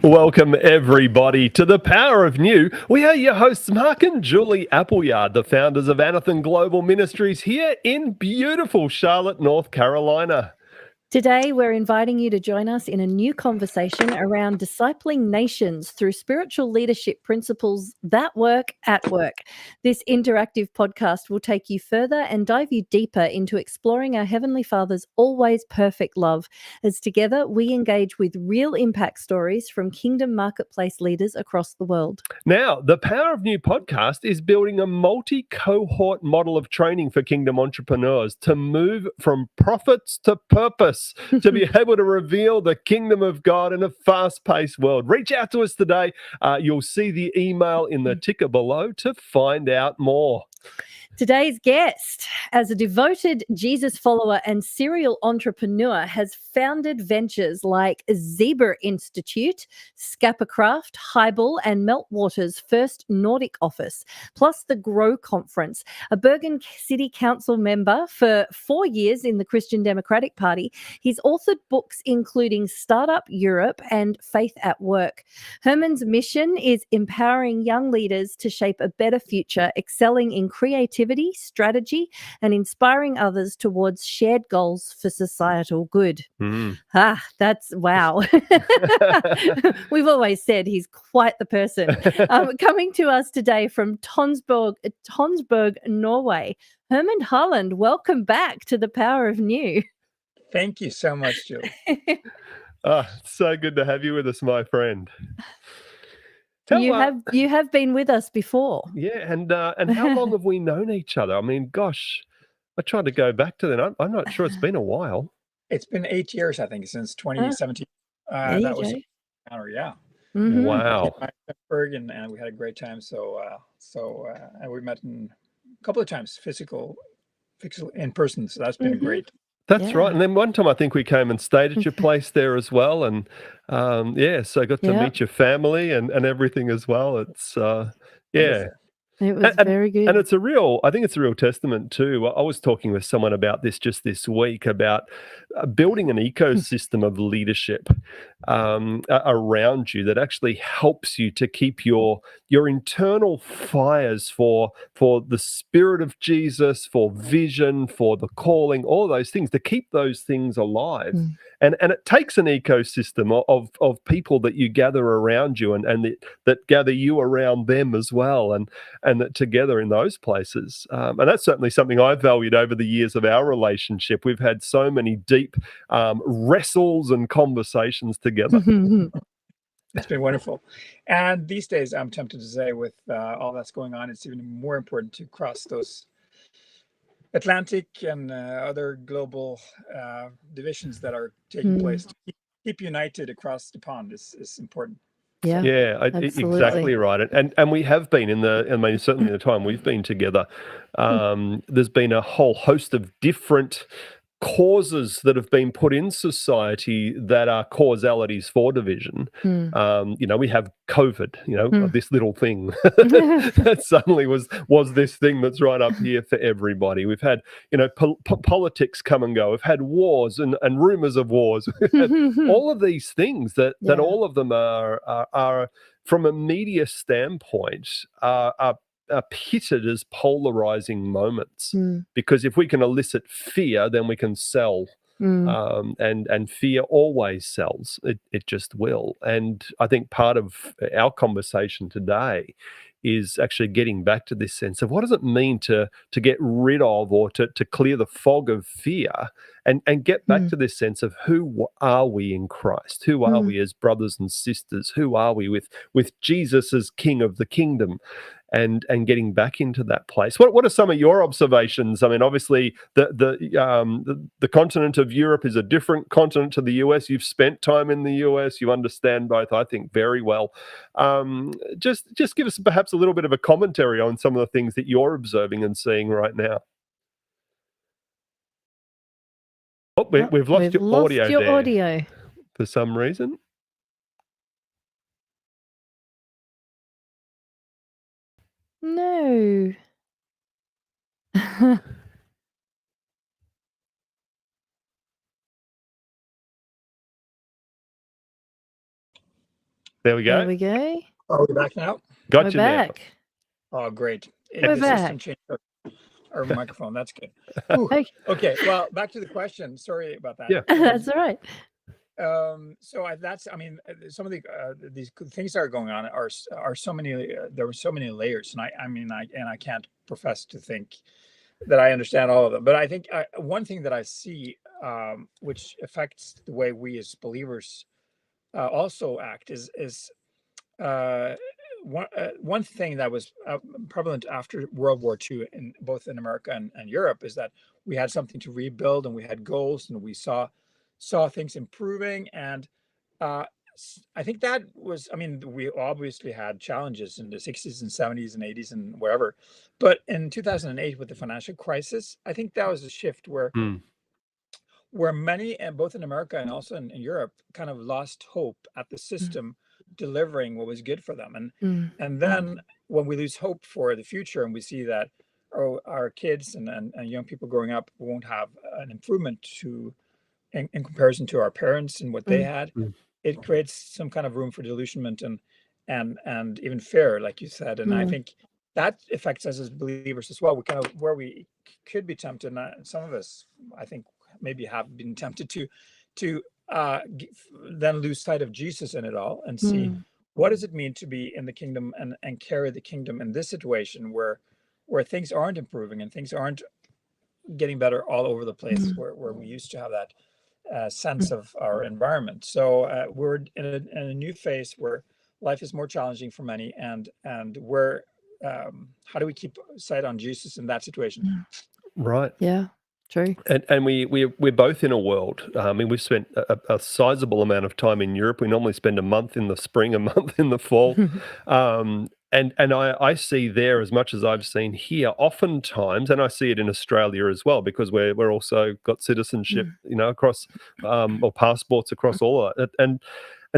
Welcome, everybody, to The Power of New. We are your hosts, Mark and Julie Appleyard, the founders of Anothen Global Ministries here in beautiful Charlotte, North Carolina. Today, we're inviting you to join us in a new conversation around discipling nations through spiritual leadership principles that work at work. This interactive podcast will take you further and dive you deeper into exploring our Heavenly Father's always perfect love, as together we engage with real impact stories from kingdom marketplace leaders across the world. Now, the Power of New podcast is building a multi-cohort model of training for kingdom entrepreneurs to move from profits to purpose. To be able to reveal the kingdom of God in a fast-paced world. Reach out to us today. You'll see the email in the ticker below to find out more. Today's guest, as a devoted Jesus follower and serial entrepreneur, has founded ventures like Zebra Institute, Scapa Craft, Highball, and Meltwater's first Nordic office, plus the Grow Conference. A Bergen City Council member for 4 years in the Christian Democratic Party, he's authored books including Startup Europe and Faith at Work. Herman's mission is empowering young leaders to shape a better future, excelling in creativity, strategy, and inspiring others towards shared goals for societal good. That's wow. We've always said he's quite the person. Coming to us today from Tonsberg, Norway, Herman Haaland, welcome back to The Power of New. Thank you so much, Julie. It's so good to have you with us, my friend. You have been with us before. Yeah, and how long have we known each other? I mean, gosh, I tried to go back to then. I'm not sure. It's been a while. It's been 8 years, I think, since 2017. That was an honor, yeah. Mm-hmm. Wow. I met Bergen, and we had a great time. And we met a couple of times, physical in person. So that's been great. That's right. And then one time I think we came and stayed at your place there as well. And so I got to meet your family and everything as well. It's It was very good. And I think it's a real testament too. I was talking with someone about this just this week about building an ecosystem of leadership around you that actually helps you to keep your internal fires for the Spirit of Jesus, for vision, for the calling, all those things, to keep those things alive. And it takes an ecosystem of people that you gather around you and that gather you around them as well, and that together in those places. And that's certainly something I've valued over the years of our relationship. We've had so many deep wrestles and conversations together. It's been wonderful. And these days, I'm tempted to say, with all that's going on, it's even more important to cross those Atlantic and other global divisions that are taking place. To keep united across the pond is important. Exactly right. And we have been certainly in the time we've been together, there's been a whole host of different causes that have been put in society that are causalities for division. We have COVID, this little thing that suddenly was this thing that's right up here for everybody. We've had, politics come and go. We've had wars and rumors of wars. We've had all of these things that all of them are from a media standpoint, are pitted as polarizing moments, because if we can elicit fear, then we can sell, and fear always sells. It just will. And I think part of our conversation today is actually getting back to this sense of what does it mean to get rid of or to clear the fog of fear and get back to this sense of who are we in Christ? Who are we as brothers and sisters? Who are we with Jesus as King of the kingdom? And getting back into that place. What are some of your observations? I mean, obviously, the continent of Europe is a different continent to the US. You've spent time in the US. You understand both, I think, very well. Just give us perhaps a little bit of a commentary on some of the things that you're observing and seeing right now. Oh, we've lost your audio for some reason. No. There we go. There we go. Are we back now? Got We're you now. back. Oh, great. We're The back. system changed our microphone. That's good. Ooh. Okay. Okay, well, back to the question. Sorry about that. Yeah. That's all right. So I mean, some of these things that are going on are so many. There were so many layers, and I can't profess to think that I understand all of them. But I think one thing that I see, which affects the way we as believers also act, is one thing that was prevalent after World War II, both in America and Europe, is that we had something to rebuild, and we had goals, and we saw things improving. And I think that was, I mean, we obviously had challenges in the 60s and 70s and 80s and wherever. But in 2008, with the financial crisis, I think that was a shift where many, and both in America and also in Europe, kind of lost hope at the system delivering what was good for them. And then when we lose hope for the future, and we see that our kids and young people growing up won't have an improvement in comparison to our parents and what they had, it creates some kind of room for delusionment and even fear, like you said. And I think that affects us as believers as well. We kind of, where we could be tempted, and some of us, I think, maybe have been tempted to then lose sight of Jesus in it all, and see what does it mean to be in the kingdom and carry the kingdom in this situation where things aren't improving and things aren't getting better all over the place, where we used to have that sense of our environment. So we're in a new phase where life is more challenging for many, and where how do we keep sight on Jesus in that situation? Right. Yeah. True. And we're both in a world. I mean, we've spent a sizable amount of time in Europe. We normally spend a month in the spring, a month in the fall. And I see there as much as I've seen here, oftentimes, and I see it in Australia as well, because we're also got citizenship, across or passports across all of that. And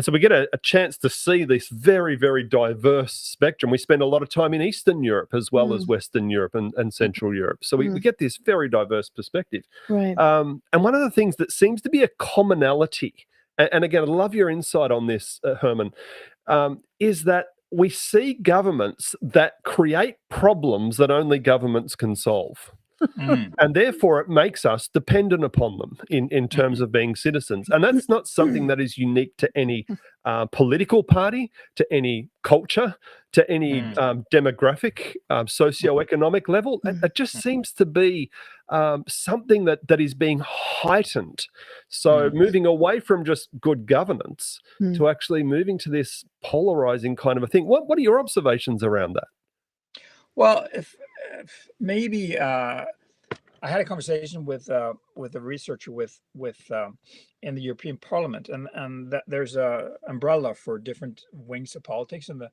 so we get a chance to see this very, very diverse spectrum. We spend a lot of time in Eastern Europe as well as Western Europe and Central Europe. So we get this very diverse perspective. Right. And one of the things that seems to be a commonality, and again, I love your insight on this, Herman, is that we see governments that create problems that only governments can solve. And therefore, it makes us dependent upon them in terms of being citizens. And that's not something that is unique to any political party, to any culture, to any demographic, socioeconomic level. It just seems to be something that is being heightened. So moving away from just good governance to actually moving to this polarizing kind of a thing. What are your observations around that? Well, if maybe I had a conversation with a researcher in the European Parliament, and that there's a umbrella for different wings of politics, and the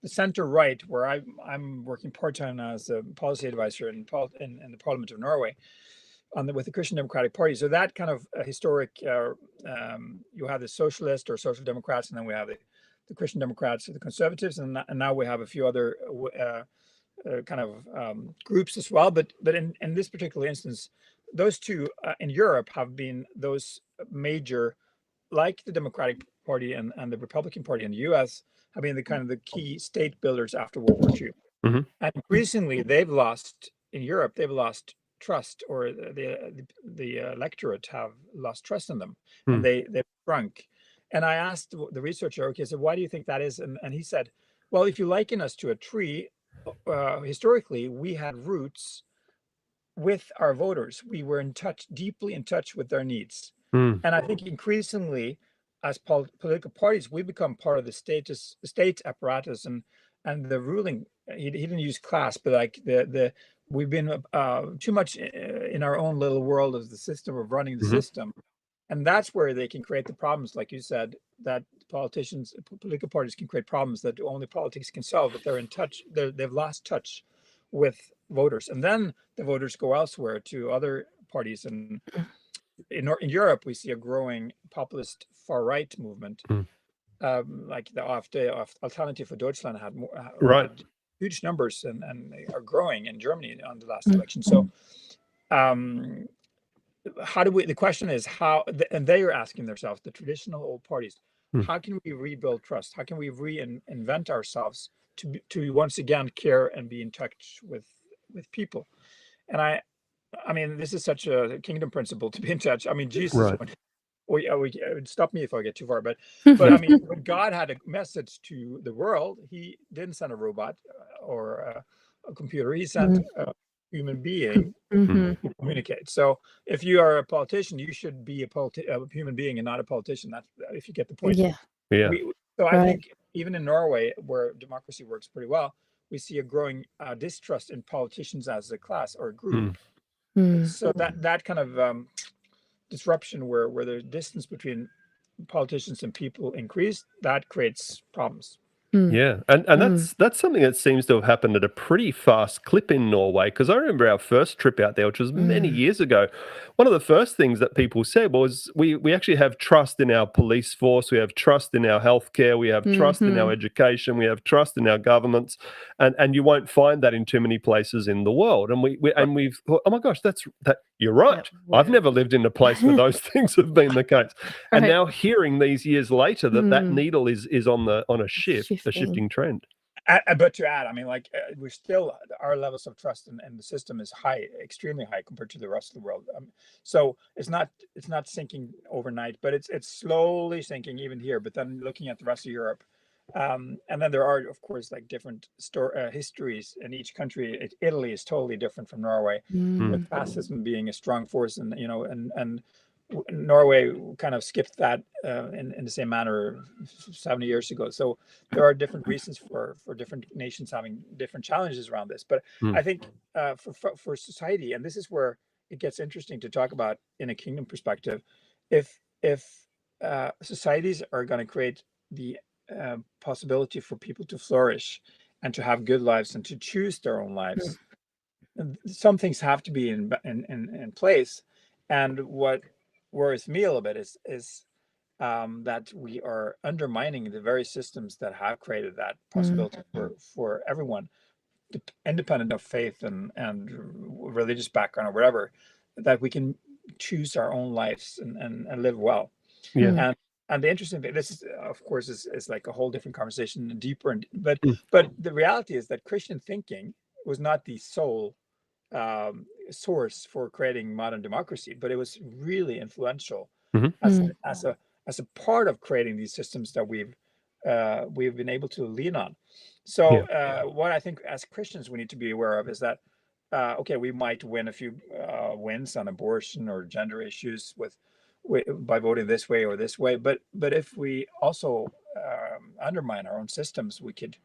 center right, where I'm working part-time now as a policy advisor in the Parliament of Norway, with the Christian Democratic Party. So that kind of historic, you have the socialist or social democrats, and then we have the Christian Democrats or the conservatives, and now we have a few other kind of groups as well, but in this particular instance, those two in Europe have been those major, like the Democratic Party and the Republican Party in the US, have been the kind of the key state builders after World War II. And increasingly, they've lost trust, or the electorate have lost trust in them, and they've shrunk. And I asked the researcher, okay, so why do you think that is? And he said, well, if you liken us to a tree, historically, we had roots with our voters. We were deeply in touch with their needs. And I think increasingly, as political parties, we become part of the state apparatus and the ruling. He didn't use class, but like we've been too much in our own little world of the system of running the system. And that's where they can create the problems, like you said, that political parties can create problems that only politics can solve, but they're in touch, they've lost touch with voters. And then the voters go elsewhere to other parties. And in Europe, we see a growing populist far-right movement, like the AfD, Alternative for Deutschland, had huge numbers and they are growing in Germany on the last election. So the question is how, and they are asking themselves, the traditional old parties, how can we rebuild trust? How can we reinvent ourselves to once again care and be in touch with people? And I mean, this is such a kingdom principle to be in touch. I mean, Jesus, Right. stop me if I get too far, but I mean, when God had a message to the world, he didn't send a robot or a computer. He sent a human being to communicate. So if you are a politician, you should be a human being and not a politician. That's if you get the point. Yeah. So I think even in Norway, where democracy works pretty well, we see a growing distrust in politicians as a class or a group. So that kind of disruption where the distance between politicians and people increase, that creates problems. Yeah, and that's something that seems to have happened at a pretty fast clip in Norway, because I remember our first trip out there, which was many years ago. One of the first things that people said was we actually have trust in our police force, we have trust in our healthcare, we have trust in our education, we have trust in our governments, and you won't find that in too many places in the world. And we've thought, oh my gosh, that you're right. Yeah. I've never lived in a place where those things have been the case. And now hearing these years later that needle is on a shifting trend. But to add, I mean, like we're still, our levels of trust in the system is high, extremely high compared to the rest of the world. So it's not sinking overnight, but it's slowly sinking even here. But then looking at the rest of Europe, and then there are, of course, like different histories in each country. Italy is totally different from Norway, with fascism being a strong force, and and Norway kind of skipped that in the same manner 70 years ago. So there are different reasons for different nations having different challenges around this. But I think for society, and this is where it gets interesting to talk about in a kingdom perspective, if societies are going to create the possibility for people to flourish and to have good lives and to choose their own lives, some things have to be in place. And what worries me a little bit is that we are undermining the very systems that have created that possibility for everyone, independent of faith and religious background or whatever, that we can choose our own lives and live well. And the interesting thing, this is, of course, is like a whole different conversation, deeper, but the reality is that Christian thinking was not the sole source for creating modern democracy, but it was really influential as a part of creating these systems that we've been able to lean on. So what I think as Christians we need to be aware of is that okay, we might win a few wins on abortion or gender issues by voting this way or this way, but if we also undermine our own systems, we could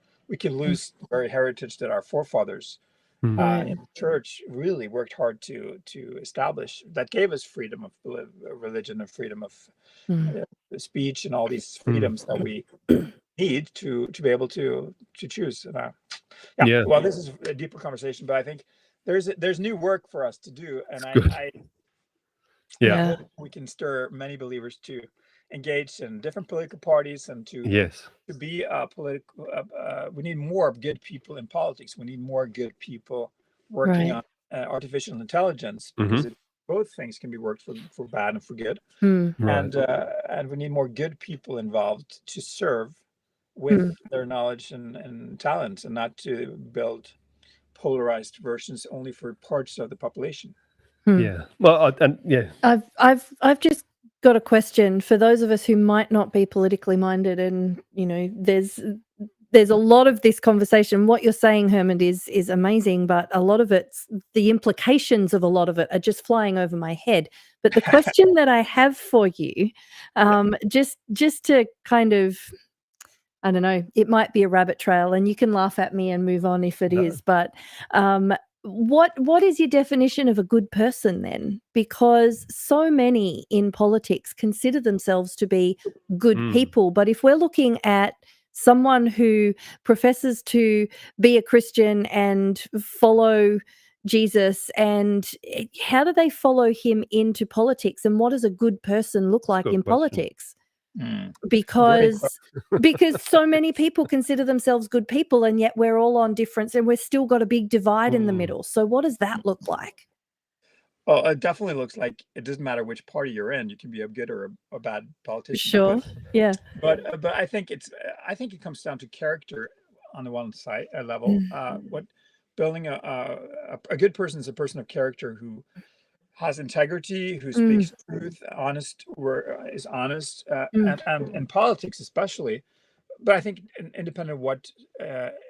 lose the very heritage that our forefathers in the church really worked hard to establish, that gave us freedom of religion and freedom of speech and all these freedoms that we need to be able to choose. Well, this is a deeper conversation, but I think there's new work for us to do, and I hope we can stir many believers to engage in different political parties and to be political. We need more good people in politics. We need more good people working on artificial intelligence, because both things can be worked for bad and for good. And we need more good people involved to serve with their knowledge and talents, and not to build polarized versions only for parts of the population. Well, I've just got a question for those of us who might not be politically minded, and there's a lot of this conversation. What you're saying, Hermund, is amazing, but a lot of it's, the implications of a lot of it are just flying over my head. But the question that I have for you, just to kind of, I don't know, it might be a rabbit trail, and you can laugh at me and move on if it is, but what is your definition of a good person then? Because so many in politics consider themselves to be good people, but if we're looking at someone who professes to be a Christian and follow Jesus, and how do they follow him into politics, and what does a good person look like in politics? Because so many people consider themselves good people, and yet we're all on difference, and we've still got a big divide in the middle. So what does that look like? Well, it definitely looks like it doesn't matter which party you're in. You can be a good or a bad politician. Sure. Yeah. But I think it comes down to character on the one side level. What building a good person is a person of character who has integrity, who speaks truth, is honest, and in politics especially. But I think independent of what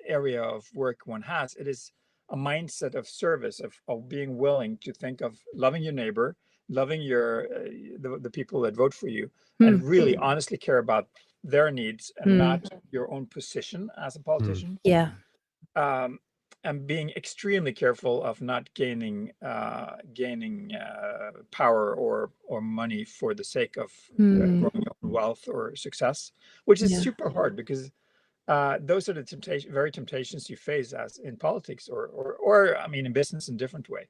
area of work one has, it is a mindset of service, of being willing to think of loving your neighbor, loving the people that vote for you, and really honestly care about their needs and not your own position as a politician. Yeah. And being extremely careful of not gaining power or money for the sake of growing your own wealth or success, which is super hard, because those are the very temptations you face as in politics or I mean in business in a different way.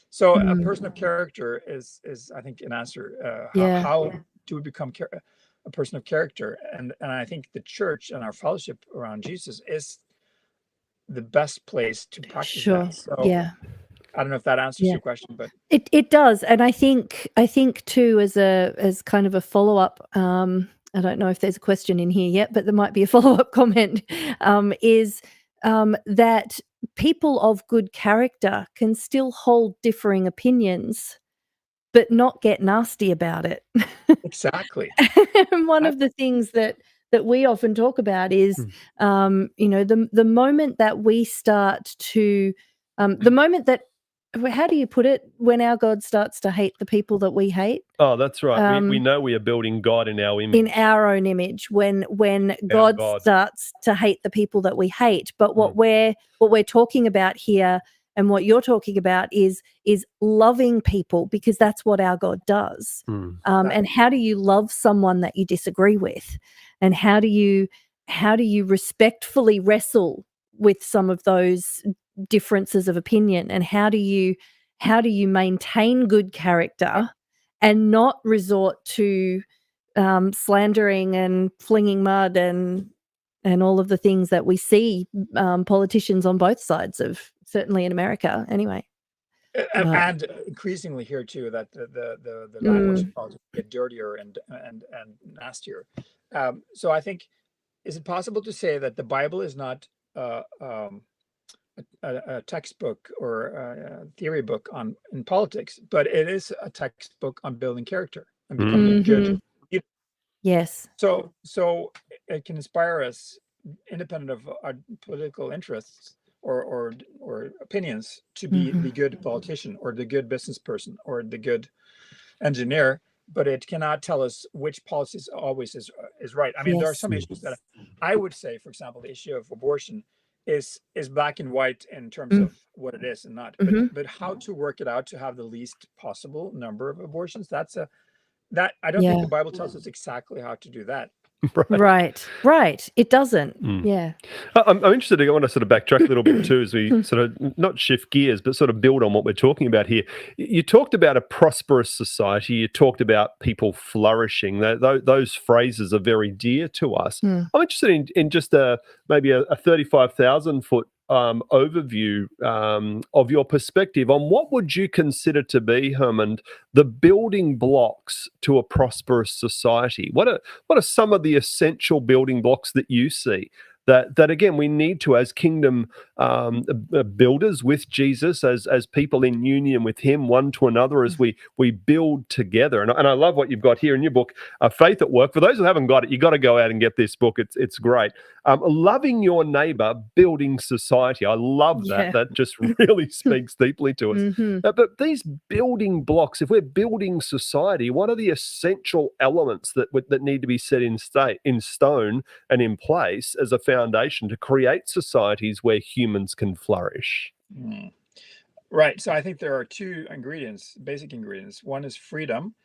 So a person of character is I think an answer. How do we become a person of character? And I think the church and our fellowship around Jesus is the best place to practice that. So I don't know if that answers your question, but it does. And I think too, as kind of a follow-up, I don't know if there's a question in here yet, but there might be a follow-up comment, is that people of good character can still hold differing opinions, but not get nasty about it. Exactly. And one of the things that we often talk about is, the moment that we start to, the moment that, how do you put it, when our God starts to hate the people that we hate? Oh, that's right. We know we are building God in our image. In our own image, when God starts to hate the people that we hate. But what we're talking about here, and what you're talking about, is loving people, because that's what our God does. And how do you love someone that you disagree with? And how do you respectfully wrestle with some of those differences of opinion? And how do you maintain good character and not resort to slandering and flinging mud and all of the things that we see politicians on both sides of, certainly in America anyway. And increasingly here too, that the language of politics get dirtier and nastier. So I think, is it possible to say that the Bible is not a textbook or a theory book in politics, but it is a textbook on building character and becoming good? Yes. So it can inspire us, independent of our political interests or opinions, to be the good politician or the good business person or the good engineer, but it cannot tell us which policies always is right. I mean, there are some issues that I would say, for example, the issue of abortion is black and white in terms of what it is and not, but how to work it out to have the least possible number of abortions, that I don't think the Bible tells us exactly how to do that. Right. It doesn't. Yeah. I'm interested. I want to sort of backtrack a little bit too, as we sort of not shift gears, but sort of build on what we're talking about here. You talked about a prosperous society. You talked about people flourishing. Those phrases are very dear to us. I'm interested in just maybe a 35,000 foot overview of your perspective on what would you consider to be, Herman, the building blocks to a prosperous society. What are some of the essential building blocks that you see that again we need to, as kingdom builders with Jesus, as people in union with him, one to another, as we build together? And I love what you've got here in your book, Faith at Work. For those who haven't got it, you got to go out and get this book. It's great. Loving your neighbor, building society. I love that. That just really speaks deeply to us. But these building blocks, if we're building society, what are the essential elements that need to be set in stone and in place as a foundation to create societies where humans can flourish? Right. So I think there are two basic ingredients. One is freedom.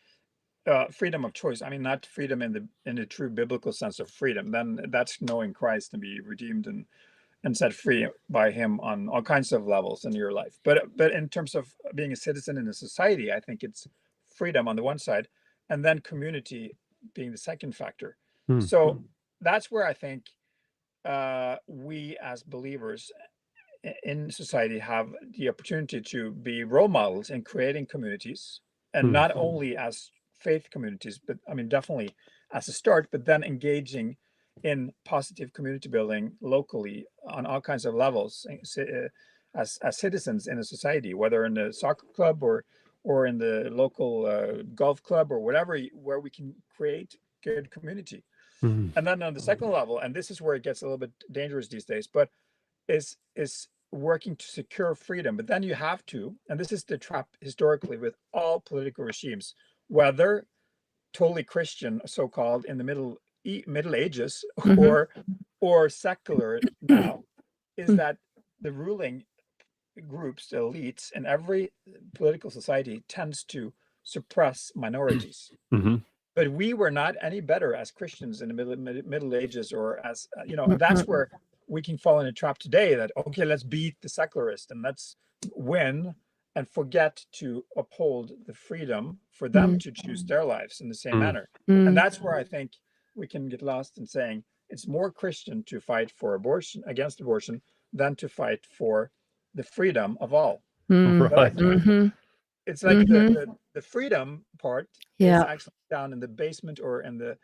Freedom of choice. I mean, not freedom in the true biblical sense of freedom. Then that's knowing Christ and be redeemed and set free by him on all kinds of levels in your life. But in terms of being a citizen in a society, I think it's freedom on the one side, and then community being the second factor. So that's where I think we as believers in society have the opportunity to be role models in creating communities, and not only as faith communities, but I mean, definitely as a start, but then engaging in positive community building locally on all kinds of levels, as citizens in a society, whether in the soccer club or in the local golf club or whatever, where we can create good community. And then on the second level, and this is where it gets a little bit dangerous these days, but is working to secure freedom. But then you have to, and this is the trap historically with all political regimes, whether totally Christian, so-called, in the Middle Ages, or secular now, is that the ruling groups, the elites in every political society, tends to suppress minorities. But we were not any better as Christians in the Middle Ages, or as and that's where we can fall in a trap today, that okay, let's beat the secularists and let's win, and forget to uphold the freedom for them to choose their lives in the same manner. And that's where I think we can get lost in saying it's more Christian to fight for abortion, against abortion, than to fight for the freedom of all. Right. It's like the freedom part is actually down in the basement or in the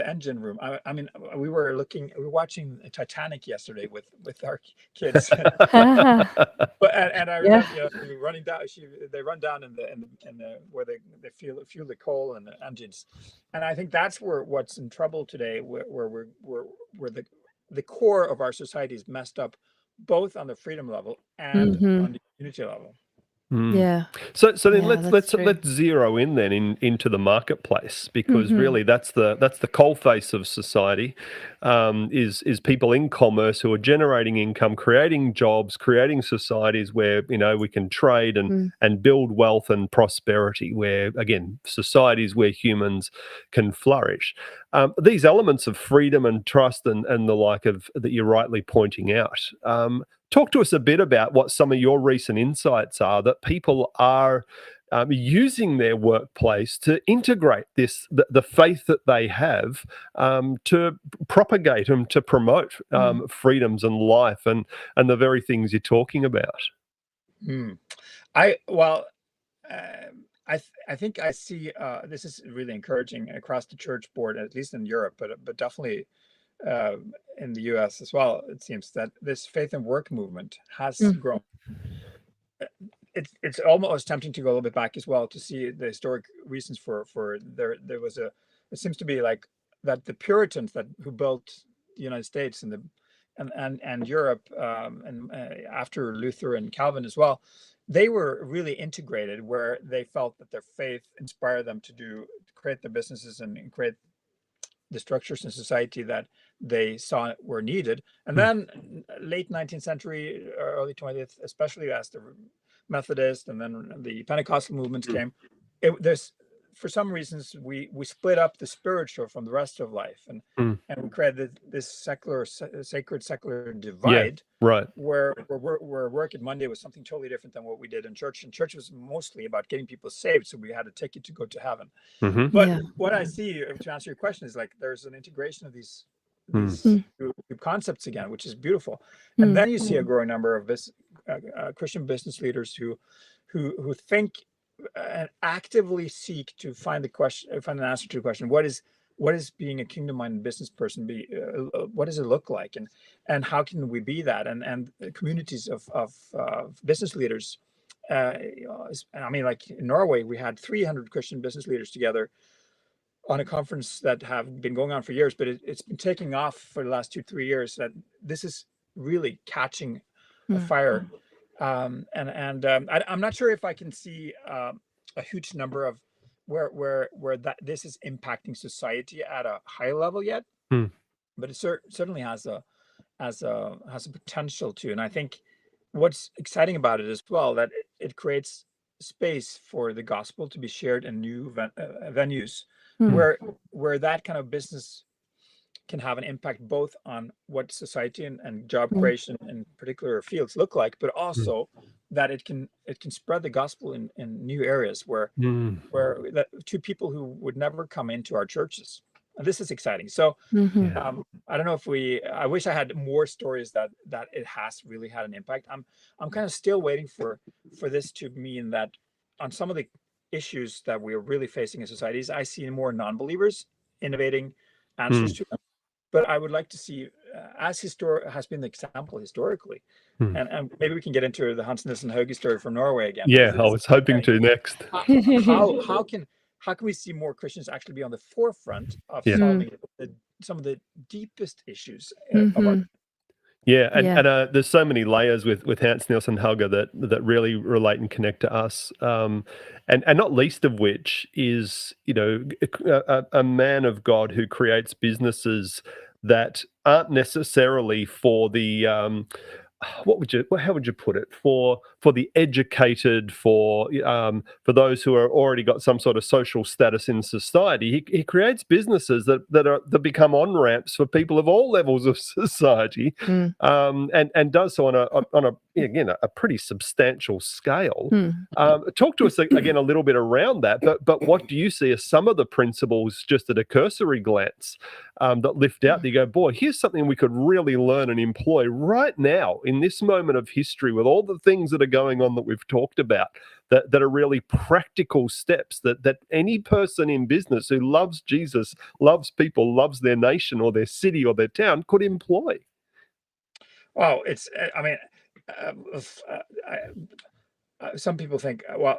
engine room. I mean, we were watching Titanic yesterday with our kids. But and I remember running down. They run down in the where they fuel the coal and the engines, and I think that's what's in trouble today, where the core of our society is messed up, both on the freedom level and on the community level. Yeah. So then let's zero in then into the marketplace, because really that's the coalface of society, is people in commerce who are generating income, creating jobs, creating societies where we can trade and build wealth and prosperity, where again societies where humans can flourish. These elements of freedom and trust and the like of that you're rightly pointing out. Talk to us a bit about what some of your recent insights are that people are using their workplace to integrate the faith that they have, to propagate them, to promote freedoms and life and the very things you're talking about. I think I see this is really encouraging across the church board, at least in Europe, but definitely in the US as well. It seems that this faith and work movement has grown. It's almost tempting to go a little bit back as well to see the historic reasons for there was it seems to be like that the Puritans who built the United States and Europe, and after Luther and Calvin as well, they were really integrated, where they felt that their faith inspired them to create their businesses and create the structures in society that they saw were needed. And then late 19th century, early 20th, especially as the Methodist and then the Pentecostal movements came, for some reasons we split up the spiritual from the rest of life, and we created this sacred secular divide, where work at Monday was something totally different than what we did in church, and church was mostly about getting people saved, so we had a ticket to go to heaven. But what I see, to answer your question, is like there's an integration of these concepts again, which is beautiful. And then you see a growing number of Christian business leaders who think and actively seek to find an answer to the question: what is being a kingdom-minded business person? What does it look like, and how can we be that? And communities of business leaders. I mean, like in Norway, we had 300 Christian business leaders together on a conference that have been going on for years, but it's been taking off for the last 2-3 years. That this is really catching a fire. I'm not sure if I can see a huge number of where that this is impacting society at a high level yet, but it certainly has a potential to. And I think what's exciting about it as well, that it creates space for the gospel to be shared in new venues, where that kind of business can have an impact both on what society and job creation in particular fields look like, but also that it can spread the gospel in new areas where that to people who would never come into our churches. And this is exciting. So Mm-hmm. I don't know if I wish I had more stories that it has really had an impact. I'm kind of still waiting for this to mean that on some of the issues that we're really facing in societies, I see more non-believers innovating answers to them. But I would like to see, as has been the example historically, and maybe we can get into the Hansnes and Hauge story from Norway again. Yeah, I was hoping to next. How can we see more Christians actually be on the forefront of solving some of the deepest issues of our? Yeah, and there's so many layers with Hans Nielsen Helga that really relate and connect to us, and not least of which is, you know, a man of God who creates businesses that aren't necessarily for the how would you put it, for the educated, for those who are already got some sort of social status in society. He creates businesses that become on ramps for people of all levels of society, and does so on a pretty substantial scale. Talk to us again a little bit around that, but what do you see as some of the principles, just at a cursory glance, that lift out? You go, boy, here's something we could really learn and employ right now in this moment of history, with all the things that are going on that we've talked about, that are really practical steps that any person in business who loves Jesus, loves people, loves their nation or their city or their town could employ. Well, it's, I mean, some people think, well,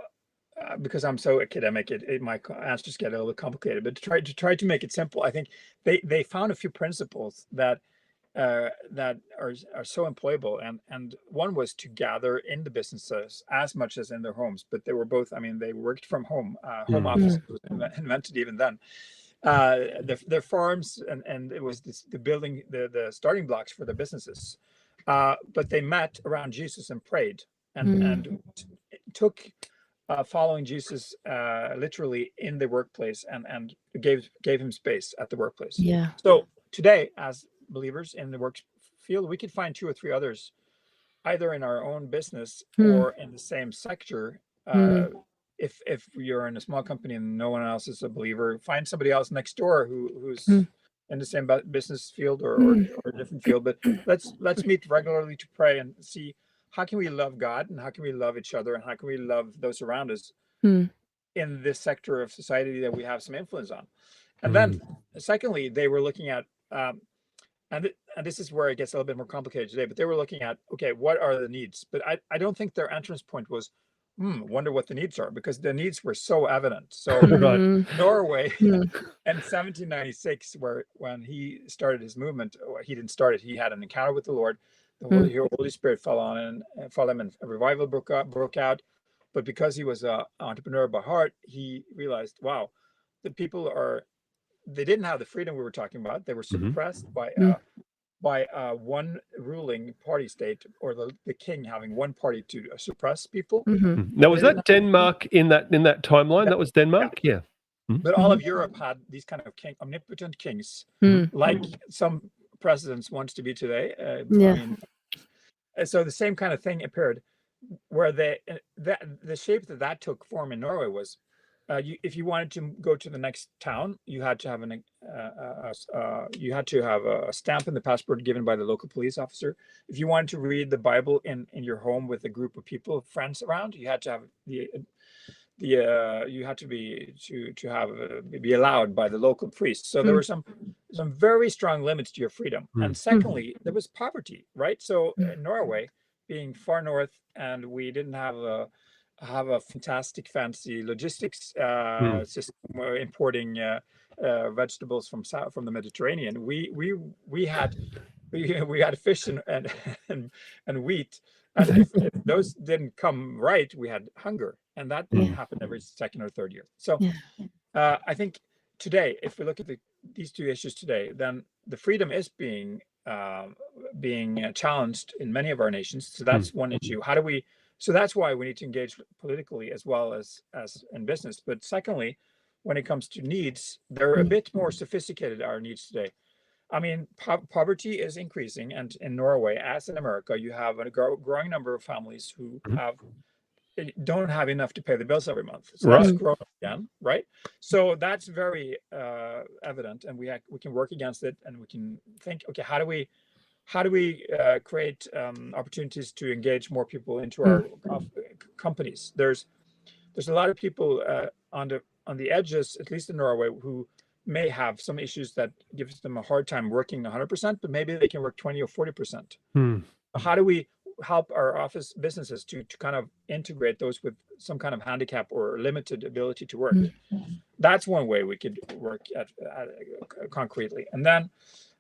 because I'm so academic, my answers get a little complicated. But to try to make it simple, I think they found a few principles that are so employable, and one was to gather in the businesses as much as in their homes. But they were both, I mean, they worked from home. Home office was invented even then. Their farms, and it was the building, the starting blocks for the businesses. But they met around Jesus and prayed, and took following Jesus literally in the workplace, and gave him space at the workplace. Yeah. So today, as believers in the work field, we could find 2 or 3 others, either in our own business or in the same sector. If you're in a small company and no one else is a believer, find somebody else next door who's in the same business field or a different field. But let's meet regularly to pray and see, how can we love God, and how can we love each other, and how can we love those around us in this sector of society that we have some influence on. And then secondly, they were looking at and this is where it gets a little bit more complicated today, but they were looking at, okay, what are the needs? But I don't think their entrance point was, wonder what the needs are, because the needs were so evident. So Norway in 1796, when he started his movement, he didn't start it, he had an encounter with the Lord. The Holy Spirit fell on him, and a revival broke out. But because he was an entrepreneur by heart, he realized, wow, the people they didn't have the freedom we were talking about. They were suppressed by one ruling party state, or the king having one party to suppress people. Now, was that Denmark in that timeline? That was Denmark, yeah. But all of Europe had these kind of omnipotent kings, like some presidents wants to be today. I mean, so the same kind of thing appeared, where the shape that took form in Norway was, if you wanted to go to the next town, you had to have a stamp in the passport given by the local police officer. If you wanted to read the Bible in your home with a group of people, friends around, you had to have you had to be allowed by the local priest. So there were some very strong limits to your freedom. And secondly, there was poverty, right? So in Norway, being far north, and we didn't have a fantastic fancy logistics system, importing vegetables from the Mediterranean. We had fish and wheat, and if those didn't come right, we had hunger, and that happened every second or third year. So I think today, if we look at these 2 issues today, then the freedom is being challenged in many of our nations. So that's one issue. So that's why we need to engage politically as well as in business. But secondly, when it comes to needs, they're a bit more sophisticated, our needs today. I mean, poverty is increasing, and in Norway, as in America, you have a growing number of families who have don't have enough to pay the bills every month. So that's growing again, right? So that's very evident, and we can work against it, and we can think, okay, how do we create opportunities to engage more people into our companies? There's a lot of people on the edges, at least in Norway, who may have some issues that gives them a hard time working 100%, but maybe they can work 20 or 40%. How do we help our office businesses to kind of integrate those with some kind of handicap or limited ability to work? That's one way we could work at concretely. And then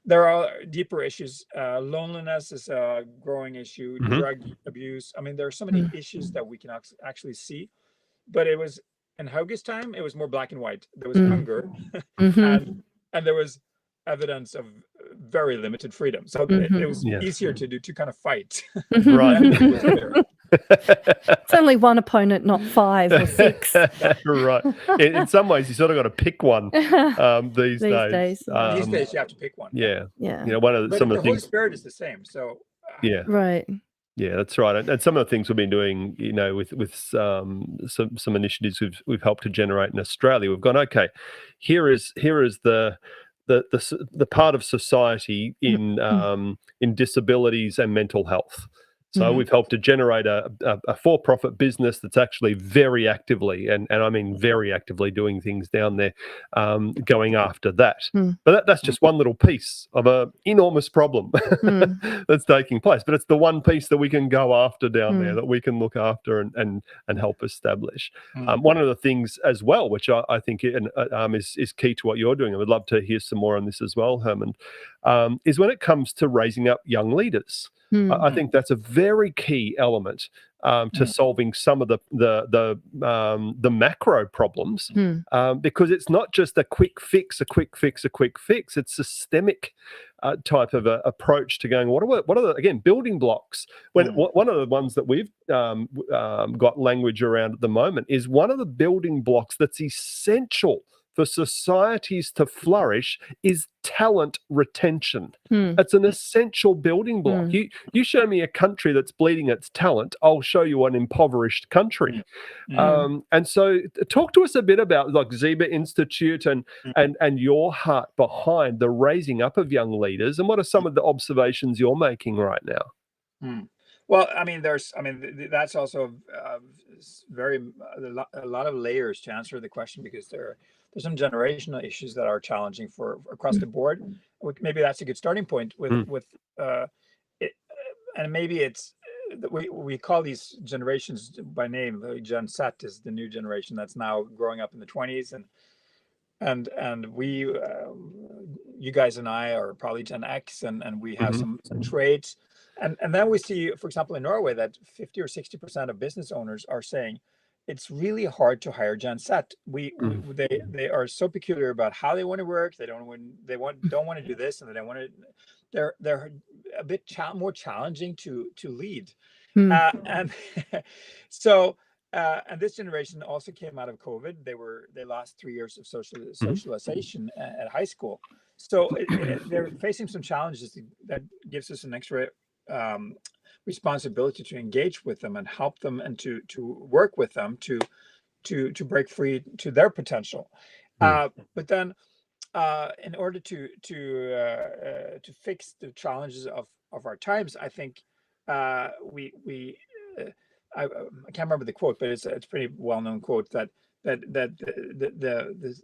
there are deeper issues. Loneliness is a growing issue. Drug abuse. I mean, there are so many issues that we can actually see. But it was in Hauge's time, it was more black and white. There was hunger, and there was evidence of very limited freedom. So it was easier to kind of fight. Right. It's only one opponent, not 5 or 6. Right. In some ways, you sort of got to pick one these days. These days, you have to pick one. Yeah. Yeah. You know, some of the Holy things. Spirit is the same. So. Yeah. Right. Yeah, that's right. And some of the things we've been doing, you know, with some initiatives we've helped to generate in Australia, we've gone, okay, here is the part of society in disabilities and mental health. So we've helped to generate a for-profit business that's actually very actively, and I mean very actively, doing things down there, going after that. But that's just one little piece of an enormous problem that's taking place. But it's the one piece that we can go after down there, that we can look after and help establish. One of the things as well, which I think is key to what you're doing, I would love to hear some more on this as well, Herman, is when it comes to raising up young leaders. I think that's a very key element to solving some of the macro problemers, because it's not just a quick fix. It's systemic type of approach to going, what are the, again, building blocks? One of the ones that we've got language around at the moment is one of the building blocks that's essential for societies to flourish is talent retention. It's an essential building block. You show me a country that's bleeding its talent, I'll show you an impoverished country. And so talk to us a bit about like Zeba Institute and your heart behind the raising up of young leaders, and what are some of the observations you're making right now? Well, I mean, that's also a lot of layers to answer the question, because there's some generational issues that are challenging for across the board. Maybe that's a good starting point with it, and maybe it's we call these generations by name. Gen Z is the new generation that's now growing up in the 20s, and we, you guys and I are probably Gen X, and we have some traits. And then we see, for example, in Norway, that 50 or 60% of business owners are saying it's really hard to hire Gen Z. They are so peculiar about how they want to work. They don't want to do this, and they don't want to. They're a bit more challenging to lead. And so and this generation also came out of COVID. They lost 3 years of socialization at high school. So they're facing some challenges that gives us an extra responsibility to engage with them and help them, and to work with them to break free to their potential. But then in order to fix the challenges of our times, I think I can't remember the quote, but it's a pretty well-known quote that the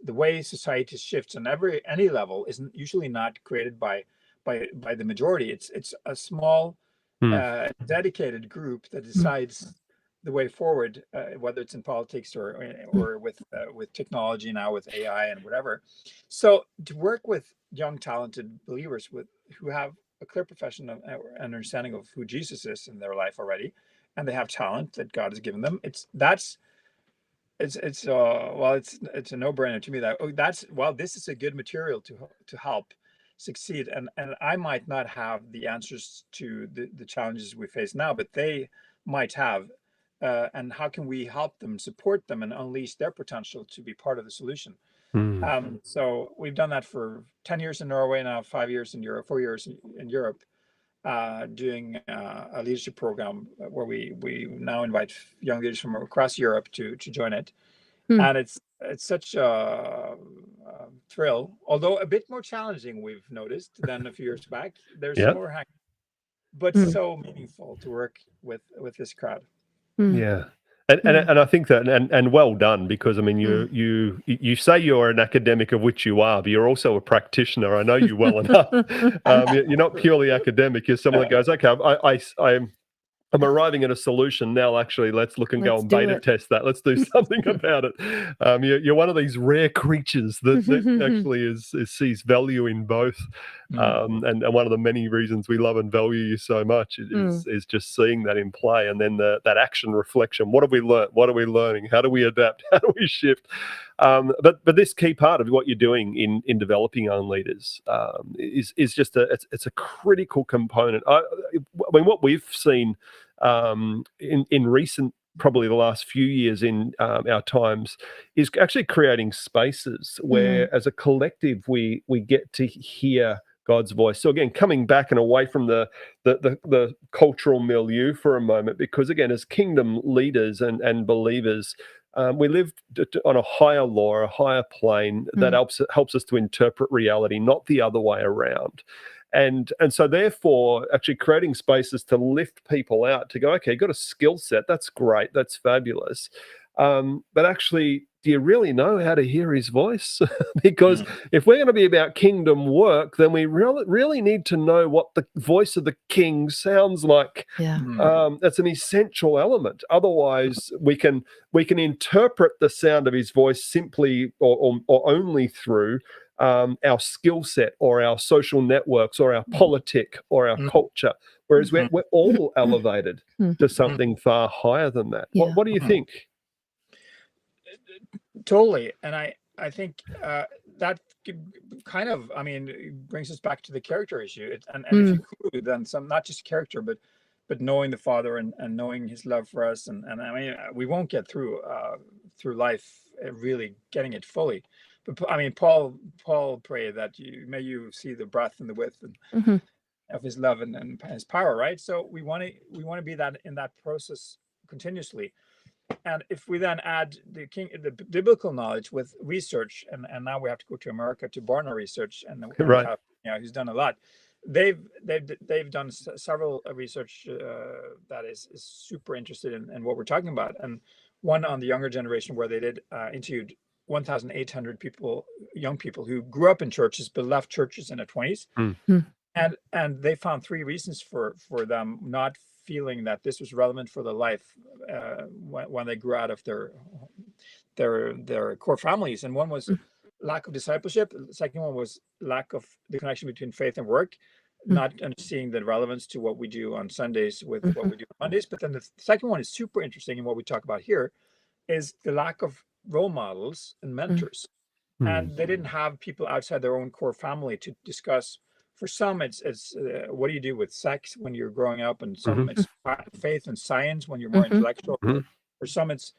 way society shifts on any level is usually not created by the majority. It's a small dedicated group that decides the way forward, whether it's in politics or with technology now, with AI and whatever. So to work with young talented believers who have a clear professional understanding of who Jesus is in their life already, and they have talent that God has given them, it's a no-brainer to me that this is a good material to help succeed. And I might not have the answers to the challenges we face now, but they might have. And how can we help them, support them, and unleash their potential to be part of the solution? So we've done that for 10 years in Norway now, 5 years in Europe, 4 years in Europe. doing a leadership program where we now invite young leaders from across Europe to join it. And it's such a thrill, although a bit more challenging, we've noticed, than a few years back. There's some overhang, but so meaningful to work with this crowd. Yeah. And I think that and well done, because I mean you say you're an academic, of which you are, but you're also a practitioner. I know you well enough. You're not purely academic. You're someone that goes, okay, I'm arriving at a solution now. Actually, let's look and go and beta test that. Let's do something about it. You're one of these rare creatures that actually sees value in both. And one of the many reasons we love and value you so much is just seeing that in play, and then that action reflection. What have we learned? What are we learning? How do we adapt? How do we shift? But this key part of what you're doing in developing young leaders is just it's a critical component. I mean, what we've seen in recent, probably the last few years in our times, is actually creating spaces where, as a collective, we get to hear God's voice. So again, coming back and away from the cultural milieu for a moment, because again, as kingdom leaders and believers, we live on a higher law, a higher plane that helps us to interpret reality, not the other way around. And so therefore, actually creating spaces to lift people out, to go, okay, you've got a skill set, that's great, that's fabulous. But actually, do you really know how to hear his voice? Because if we're going to be about kingdom work, then we really need to know what the voice of the king sounds like. That's an essential element. Otherwise, we can interpret the sound of his voice simply or only through our skill set or our social networks or our politic or our culture, whereas we're all elevated to something far higher than that. What do you think? Totally. And I think that kind of, I mean, it brings us back to the character issue. And if you include then some, not just character, but knowing the Father and knowing his love for us. And I mean, we won't get through life really getting it fully. But I mean, Paul prayed that may you see the breadth and the width of his love and his power, right? So we want to be that in that process continuously. And if we then add the biblical knowledge with research, and now we have to go to America to Barna Research, and right, he's done a lot. They've done several research that is super interested in what we're talking about, and one on the younger generation where they did interviewed 1,800 young people who grew up in churches but left churches in their 20s, and they found 3 reasons for them not feeling that this was relevant for their life when they grew out of their core families. And one was lack of discipleship. The second one was lack of the connection between faith and work, not seeing the relevance to what we do on Sundays with what we do on Mondays. But then the second one is super interesting, and what we talk about here is the lack of role models and mentors. And they didn't have people outside their own core family to discuss. For some, it's what do you do with sex when you're growing up, and some it's faith and science when you're more intellectual. For some, it's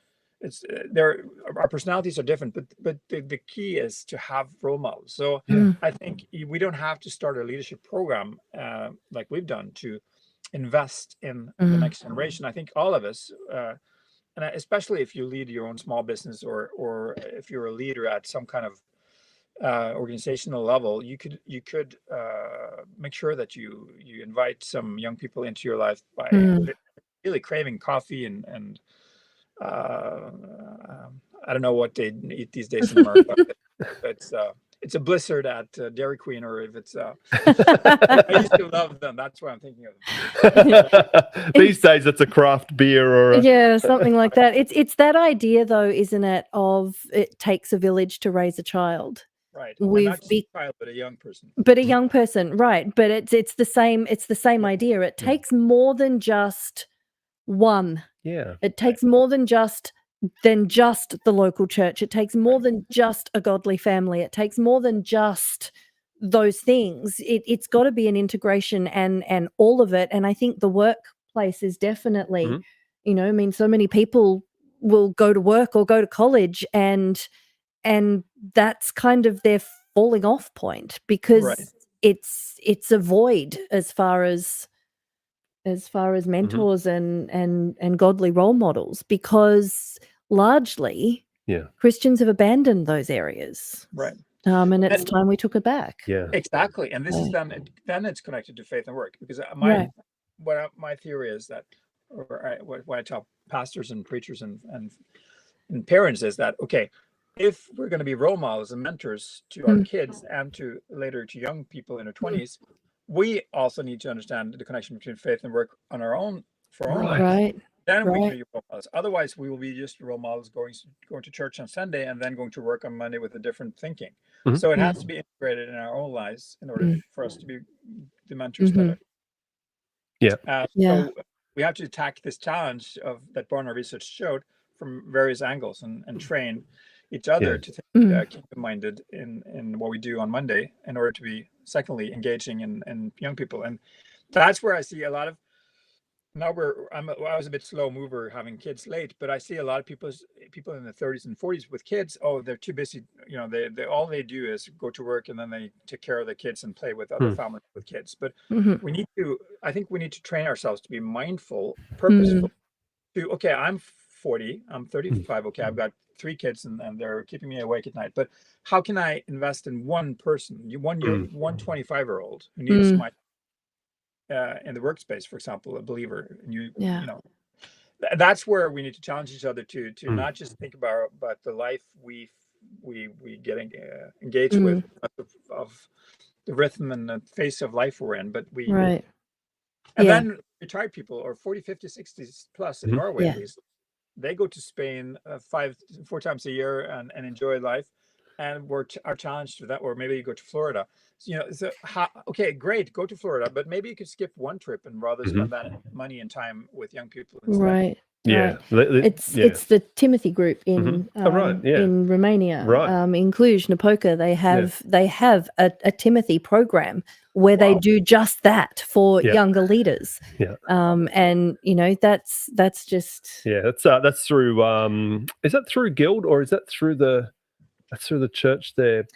our personalities are different, but the key is to have role models. So I think we don't have to start a leadership program like we've done to invest in the next generation. I think all of us, and especially if you lead your own small business or if you're a leader at some kind of organizational level, you could make sure that you invite some young people into your life by really craving coffee and I don't know what they eat these days in America. It's a Blizzard at Dairy Queen, or if it's I used to love them. That's what I'm thinking of. These days it's a craft beer or something like that. It's that idea though, isn't it, of it takes a village to raise a child. Right. Not just a child, but a young person. But a young person, right. But it's the same idea. It takes more than just one. Yeah. It takes more than just the local church. It takes more than just a godly family. It takes more than just those things. It's got to be an integration and all of it. And I think the workplace is definitely, I mean, so many people will go to work or go to college and that's kind of their falling off point, because it's a void as far as as far as mentors and godly role models, because largely Christians have abandoned those areas. Right. And it's time we took it back. Yeah. Exactly. And this is then it's connected to faith and work, because my theory is that, or what I tell pastors and preachers and parents is that, okay, if we're going to be role models and mentors to our kids and to later to young people in their 20s, we also need to understand the connection between faith and work on our own, for our own lives. Right. Then we can be role models. Otherwise, we will be just role models going to church on Sunday and then going to work on Monday with a different thinking. So it has to be integrated in our own lives in order for us to be the mentors better. So we have to attack this challenge that Barna research showed from various angles and train each other to think kingdom-minded in what we do on Monday, in order to be, secondly, engaging in young people. And that's where I see a lot of, now I was a bit slow mover having kids late, but I see a lot of people in the 30s and 40s with kids. Oh, they're too busy. They all they do is go to work, and then they take care of the kids and play with other families with kids. But I think we need to train ourselves to be mindful, purposeful. Okay, I'm 40, I'm 35. Okay, I've got 3 kids and they're keeping me awake at night. But how can I invest in one person, one 25-year-old who needs my in the workspace, for example, a believer, and that's where we need to challenge each other to not just think about the life we get engaged with of the rhythm and the face of life we're in, but then retired people, or 40, 50, 60s plus in Norway at least, they go to Spain 4 times a year and enjoy life, and are challenged to that. Or maybe you go to Florida. Okay, great, go to Florida, but maybe you could skip one trip and rather spend that money and time with young people instead. Right. Yeah. It's the Timothy group in in Romania, in Cluj-Napoca. They have a Timothy program where they do just that for younger leaders. And that's just that's through is that through Guild, or is that through the church there?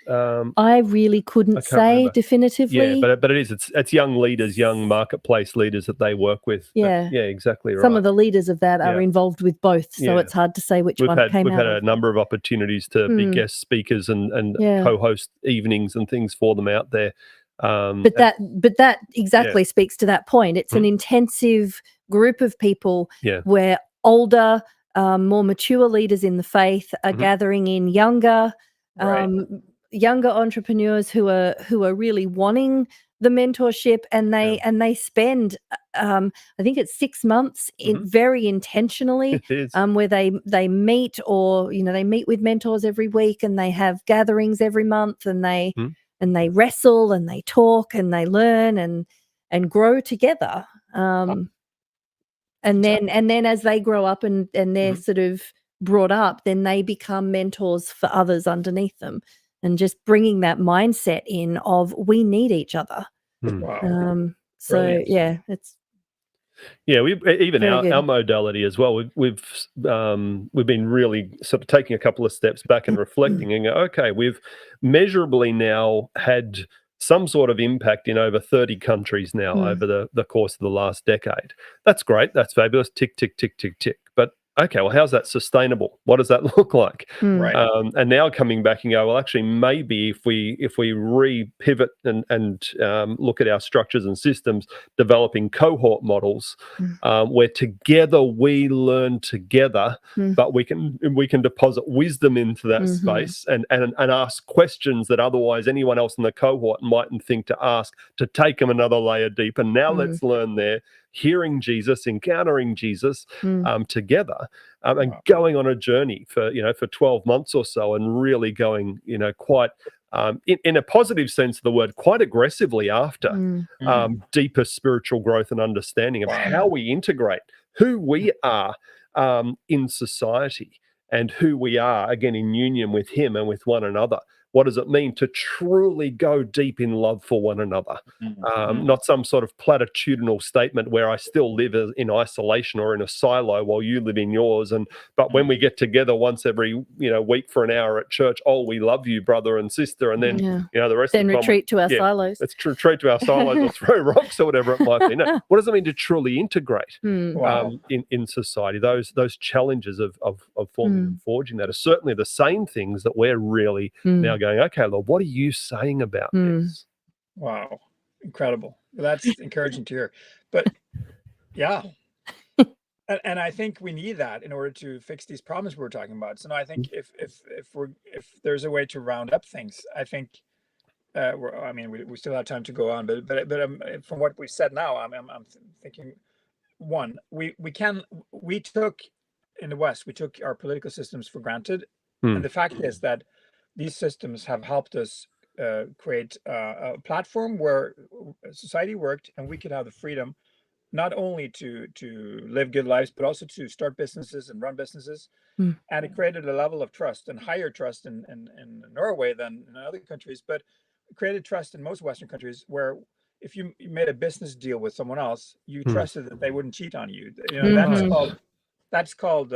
I really couldn't say remember definitively. But it is. It's young leaders, young marketplace leaders that they work with. Exactly right. Some of the leaders of that are involved with both, so it's hard to say which one came out. We've had a number of opportunities to be guest speakers and co-host evenings and things for them out there. But that exactly speaks to that point. It's an intensive group of people where older, more mature leaders in the faith are gathering in younger entrepreneurs who are really wanting the mentorship, and they spend I think it's 6 months very intentionally where they meet, or they meet with mentors every week, and they have gatherings every month, and they wrestle and they talk and they learn and grow together. And then as they grow up and they're sort of brought up, then they become mentors for others underneath them, and just bringing that mindset in of we need each other. It's our modality as well. We've been really sort of taking a couple of steps back and reflecting and go, okay, we've measurably now had some sort of impact in over 30 countries now over the course of the last decade. That's great. That's fabulous. Tick, tick, tick, tick, tick. But okay, well, how's that sustainable? What does that look like? And now coming back and go, well, actually, maybe if we re-pivot and look at our structures and systems, developing cohort models where together we learn together, but we can deposit wisdom into that space and ask questions that otherwise anyone else in the cohort mightn't think to ask, to take them another layer deeper. Now let's learn there. Hearing Jesus, encountering Jesus together, and going on a journey for 12 months or so, and really going quite in a positive sense of the word, quite aggressively after deeper spiritual growth and understanding of how we integrate who we are in society and who we are again in union with Him and with one another. what does it mean to truly go deep in love for one another? Not some sort of platitudinal statement where I still live in isolation or in a silo while you live in yours. But when we get together once every week for an hour at church, oh, we love you, brother and sister, and then the rest then of the retreat to our silos. Let's retreat to our silos or throw rocks or whatever it might be. No, what does it mean to truly integrate in society? Those challenges of forming and forging that are certainly the same things that we're really now going, okay, Lord, what are you saying about this? Wow, incredible. That's encouraging to hear. But yeah. And I think we need that in order to fix these problems we're talking about. So now I think if there's a way to round up things, I think we still have time to go on, but from what we've said now, I'm thinking, one, we took in the West, we took our political systems for granted, and the fact is that these systems have helped us create a platform where society worked, and we could have the freedom not only to live good lives, but also to start businesses and run businesses. And it created a level of trust, and higher trust in Norway than in other countries, but it created trust in most Western countries where if you made a business deal with someone else, you trusted that they wouldn't cheat on you. That's called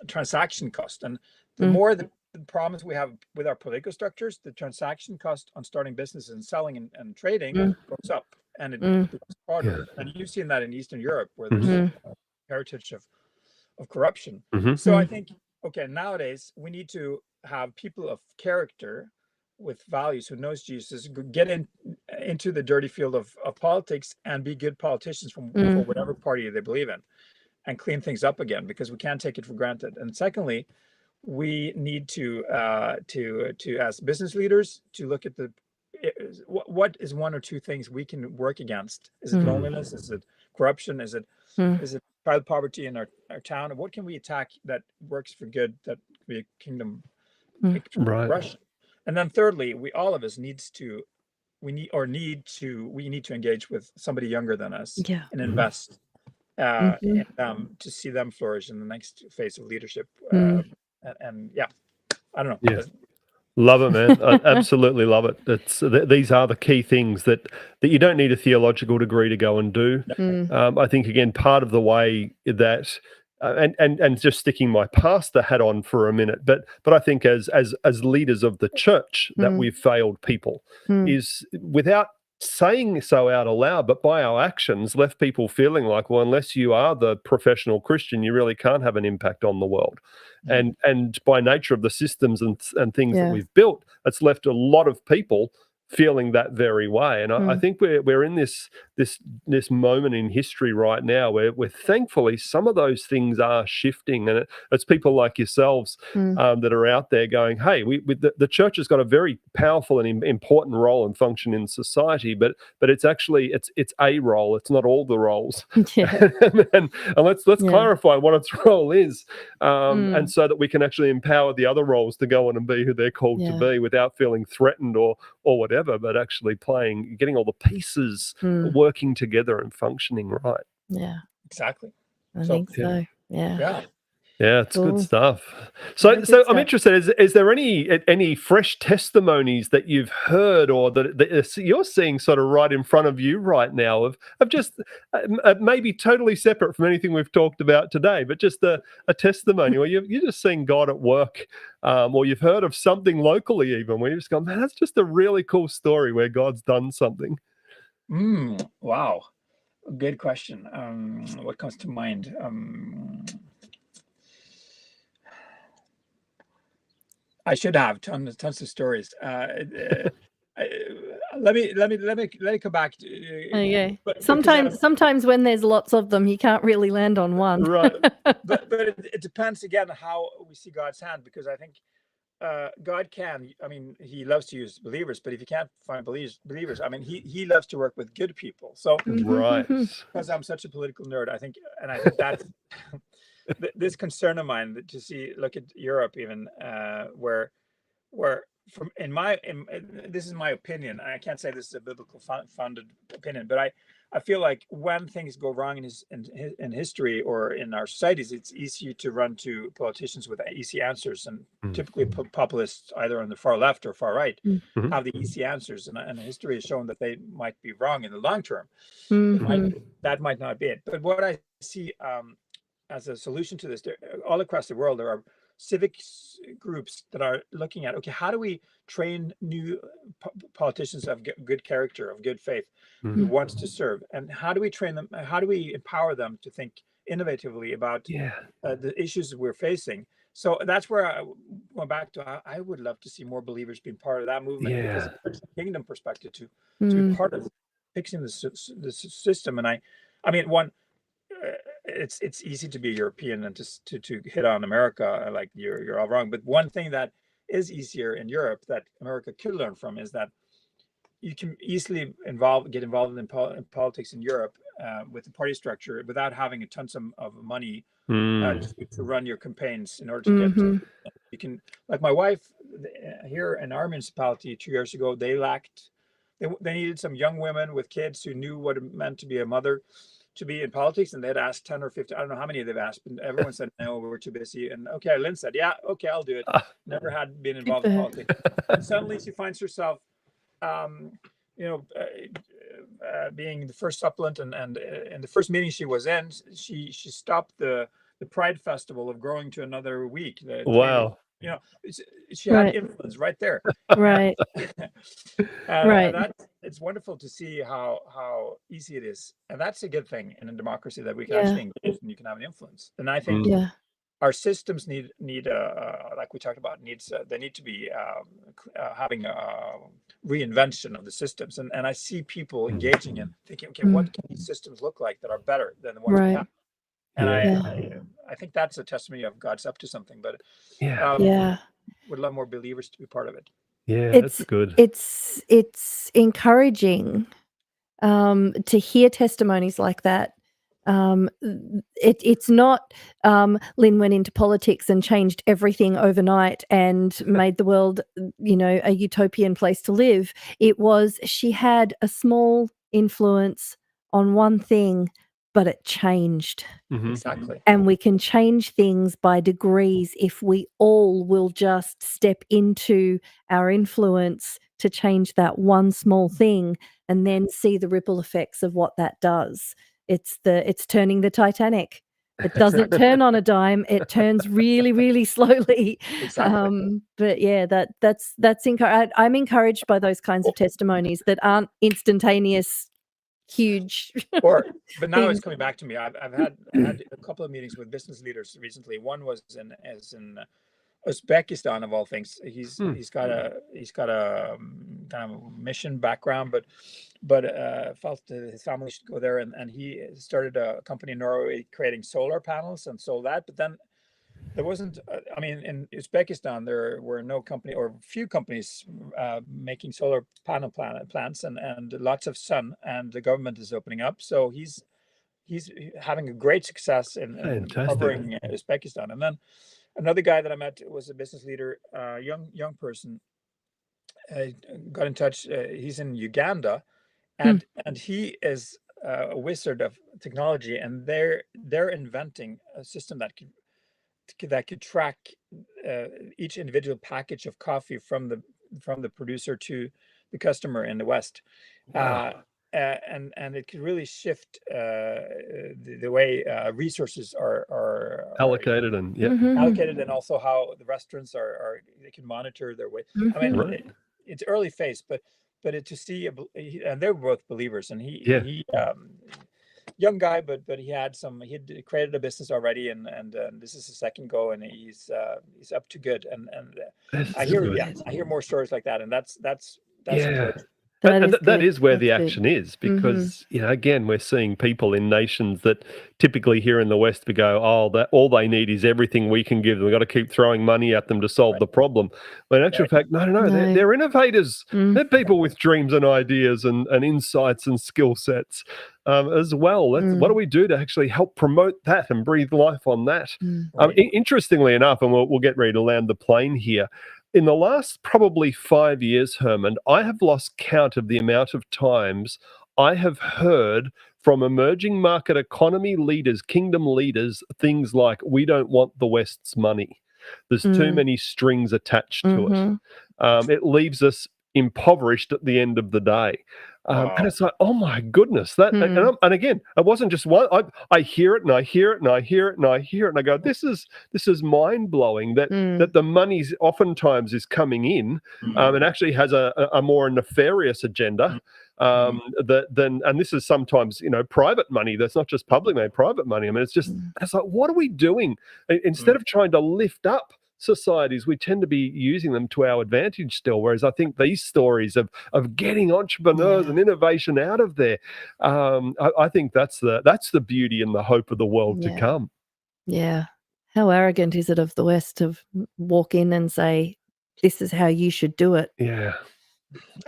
transaction cost. And the more the problems we have with our political structures, the transaction cost on starting businesses and selling and trading goes up. And it becomes harder. And you've seen that in Eastern Europe, where there's a heritage of corruption. So I think, okay, nowadays we need to have people of character with values who knows Jesus get into the dirty field of politics and be good politicians for whatever party they believe in, and clean things up again, because we can't take it for granted. And secondly, we need to as business leaders to look at what is one or two things we can work against. Is it loneliness? Is it corruption? Is it child poverty in our town? What can we attack that works for good, that can be a kingdom rush? And then thirdly, all of us need to engage with somebody younger than us and invest in them to see them flourish in the next phase of leadership. I don't know. Yeah. Love it, man. I absolutely love it. These are the key things that you don't need a theological degree to go and do. I think, again, part of the way that, and just sticking my pastor hat on for a minute, but I think as leaders of the church that we've failed people is, without saying so out aloud, but by our actions, left people feeling like, well, unless you are the professional Christian, you really can't have an impact on the world. And by nature of the systems and things that we've built, it's left a lot of people feeling that very way. And I think we're in this moment in history right now where thankfully some of those things are shifting, and it's people like yourselves that are out there going, hey, the church has got a very powerful and important role and function in society, but it's actually it's a role, it's not all the roles. and let's clarify what its role is, and so that we can actually empower the other roles to go on and be who they're called to be without feeling threatened or whatever, but actually getting all the pieces working together and funcking right. Yeah, exactly. I think so. Yeah. Yeah, it's good stuff. So I'm interested, is there any fresh testimonies that you've heard or that you're seeing sort of right in front of you right now of just maybe totally separate from anything we've talked about today, but just a testimony where you're just seeing God at work, or you've heard of something locally even where you just go, man, that's just a really cool story where God's done something. Wow. Good question. What comes to mind? I should have tons of stories. Let me come back. Okay. Sometimes when there's lots of them, you can't really land on one. Right. but it depends again how we see God's hand, because I think God can. I mean, He loves to use believers, but if you can't find believers, I mean, He loves to work with good people. So right. Because I'm such a political nerd, I think that's. This concern of mine to look at Europe even where this is my opinion. I can't say this is a biblical founded opinion, but I feel like when things go wrong in history or in our societies, it's easy to run to politicians with easy answers, and typically populists, either on the far left or far right, have the easy answers, and history has shown that they might be wrong in the long term. That might not be it. But what I see as a solution to this, all across the world, there are civic groups that are looking at, okay, how do we train new politicians of good character, of good faith, who wants to serve, and how do we train them, how do we empower them to think innovatively about the issues that we're facing? So that's where I went back to, I would love to see more believers being part of that movement, because it's a kingdom perspective to be part of fixing the system. And I mean, one, it's easy to be European and to hit on America like you're all wrong. But one thing that is easier in Europe that America could learn from is that you can easily get involved in politics in Europe with the party structure without having a tons of money to run your campaigns in order to get. You can, like my wife here in our municipality 2 years ago, they needed some young women with kids who knew what it meant to be a mother, to be in politics, and they'd asked 10 or 15, I don't know how many they've asked, but everyone said no, we were too busy. And okay, Lynn said, yeah, okay, I'll do it. Never had been involved in politics. And suddenly she finds herself being the first supplement, and in the first meeting she was in, she stopped the Pride Festival of growing to another week. Wow. She had influence right there. Right. And it's wonderful to see how easy it is, and that's a good thing in a democracy, that we can actually engage and you can have an influence. And I think our systems need like we talked about, they need to be having a reinvention of the systems. And I see people engaging in thinking, okay, what can these systems look like that are better than the ones we have? And I think that's a testimony of God's up to something. But would love more believers to be part of it. Yeah, that's good. It's encouraging to hear testimonies like that. It's not Lynn went into politics and changed everything overnight and made the world, a utopian place to live. It was, she had a small influence on one thing, but it changed. Exactly. And we can change things by degrees if we all will just step into our influence to change that one small thing, and then see the ripple effects of what that does. It's turning the Titanic. It doesn't turn on a dime. It turns really, really slowly. Exactly. But yeah, that's I'm encouraged by those kinds of testimonies that aren't instantaneous, huge. But now it's coming back to me. I've had a couple of meetings with business leaders recently. One was in Uzbekistan, of all things. He's got a kind of mission background, but felt that his family should go there, and he started a company in Norway creating solar panels and sold that. But then there wasn't, in Uzbekistan, there were no company or few companies making solar panel plants and lots of sun, and the government is opening up. So he's having a great success in covering Uzbekistan. And then another guy that I met was a business leader, young person, got in touch. He's in Uganda, and he is a wizard of technology, and they're inventing a system that could track each individual package of coffee from the producer to the customer in the West. Wow. And it could really shift the way resources are allocated and allocated, and also how the restaurants they can monitor their way. It's early phase, but to see and they're both believers, and he young guy, but he had created a business already, and this is his second go, and he's up to good. And I hear more stories like that, and that's encouraging. That is where the action is, because again, we're seeing people in nations that typically here in the West we go, all they need is everything we can give them. We've got to keep throwing money at them to solve the problem. But in actual fact, no. They're innovators. They're people with dreams and ideas and insights and skill sets as well. What do we do to actually help promote that and breathe life on that? Interestingly enough, and we'll get ready to land the plane here, in the last probably 5 years, Herman, I have lost count of the amount of times I have heard from emerging market economy leaders, kingdom leaders, things like, we don't want the West's money. There's too many strings attached to it. It leaves us impoverished at the end of the day. And it's like, oh my goodness, that and again, it wasn't just one. I hear it and I hear it and I hear it and I hear it and I go, this is mind blowing that the money oftentimes is coming in and actually has a more nefarious agenda. And this is sometimes, private money. That's not just public money, private money. I mean, it's like, what are we doing? Instead of trying to lift up societies, we tend to be using them to our advantage still. Whereas I think these stories of getting entrepreneurs and innovation out of there, I think that's the beauty and the hope of the world to come. Yeah. How arrogant is it of the West to walk in and say, this is how you should do it? Yeah.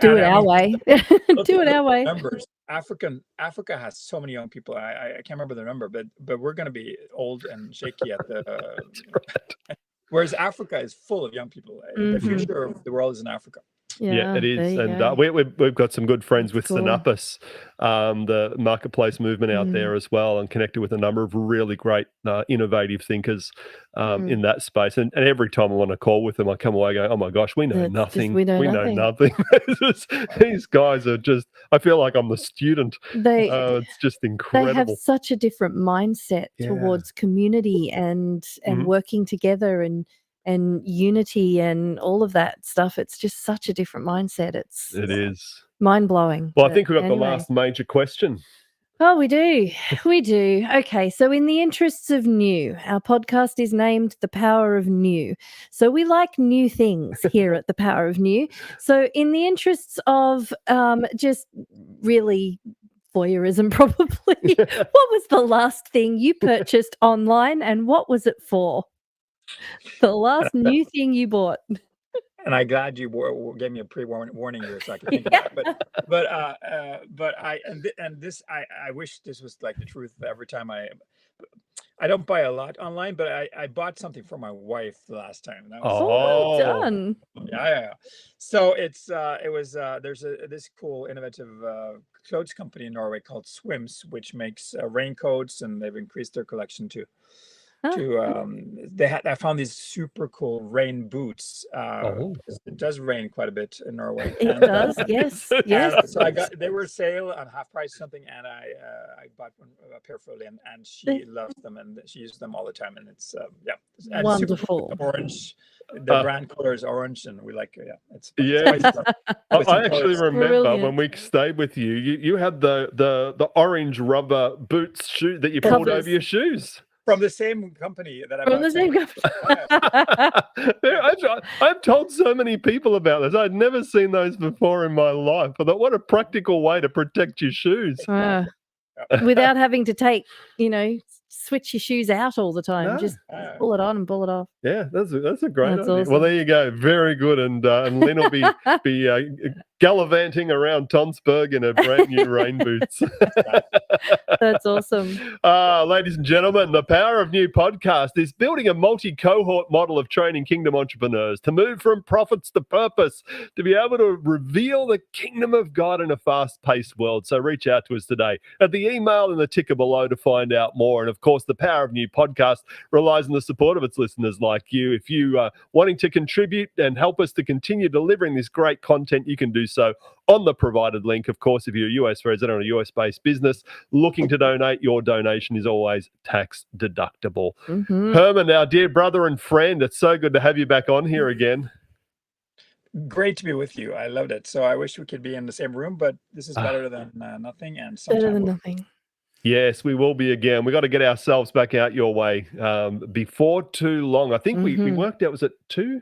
Do it our way. Do it our way. Numbers. Africa has so many young people. I can't remember the number, but we're going to be old and shaky at the. Whereas Africa is full of young people. The future of the world is in Africa. Yeah, it is. And we've got some good friends with Synapis, the marketplace movement out there as well, and connected with a number of really great innovative thinkers in that space. And every time I want to call with them, I come away going, oh my gosh, we know nothing. We know nothing. These guys are just, I feel like I'm the student. It's just incredible. They have such a different mindset towards community and working together and unity and all of that stuff. It's just such a different mindset. It is mind-blowing. Well, I think we've got the last major question. Oh, we do. We do. Okay, so in the interests of new, our podcast is named The Power of New. So we like new things here at The Power of New. So in the interests of just really voyeurism, probably, what was the last thing you purchased online and what was it for? The last new thing you bought. And I'm glad you gave me a pre-warning here, so I could think about it. But I wish this was like the truth. Every time I don't buy a lot online, but I bought something for my wife the last time. That was well done. Yeah. So there's this cool innovative clothes company in Norway called Swims, which makes raincoats, and they've increased their collection to. I found these super cool rain boots. It does rain quite a bit in Norway. It does, yes. So they were sale on half price something, and I bought a pair for Lynn, and she loves them, and she uses them all the time, and it's and wonderful. Super orange. The brand color is orange, and we like it's I actually remember when we stayed with you. You had the orange rubber boots shoe that you pulled over your shoes. From the same company that I bought. From the same company. I've told so many people about this. I'd never seen those before in my life. I thought, what a practical way to protect your shoes. Without having to switch your shoes out all the time. Just pull it on and pull it off. Yeah, that's a great idea. Awesome. Well, there you go. Very good. And Lynn will be gallivanting around Tonsberg in her brand new rain boots. That's awesome. Ladies and gentlemen, the Power of New podcast is building a multi-cohort model of training kingdom entrepreneurs to move from profits to purpose, to be able to reveal the kingdom of God in a fast-paced world. So reach out to us today at the email and the ticker below to find out more. And of course, the Power of New podcast relies on the support of its listeners like you. If you are wanting to contribute and help us to continue delivering this great content, you can do so on the provided link. Of course, if you're a US resident or a US-based business looking to donate, your donation is always tax deductible. Herman, our dear brother and friend, it's so good to have you back on here again. Great to be with you. I loved it. So I wish we could be in the same room, but this is better than nothing. And better than nothing. Yes, we will be again. We got to get ourselves back out your way before too long. I think we worked out, was it 2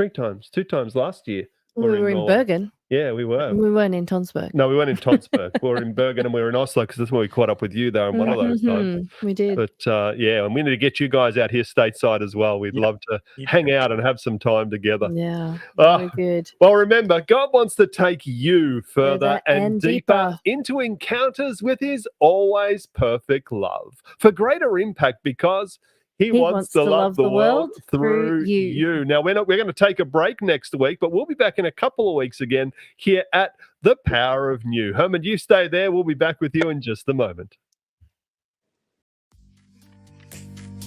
times last year? We were in Bergen. Yeah, we were. We weren't in Tonsberg. No, we weren't in Tonsberg. We were in Bergen and we were in Oslo because that's where we caught up with you there on one of those times. We did. But and we need to get you guys out here stateside as well. We'd love to hang out and have some time together. Yeah, very good. Well, remember, God wants to take you further and deeper into encounters with his always perfect love for greater impact, because He wants to love the world through you. you. Now, we're going to take a break next week, but we'll be back in a couple of weeks again here at The Power of New. Herman, you stay there. We'll be back with you in just a moment.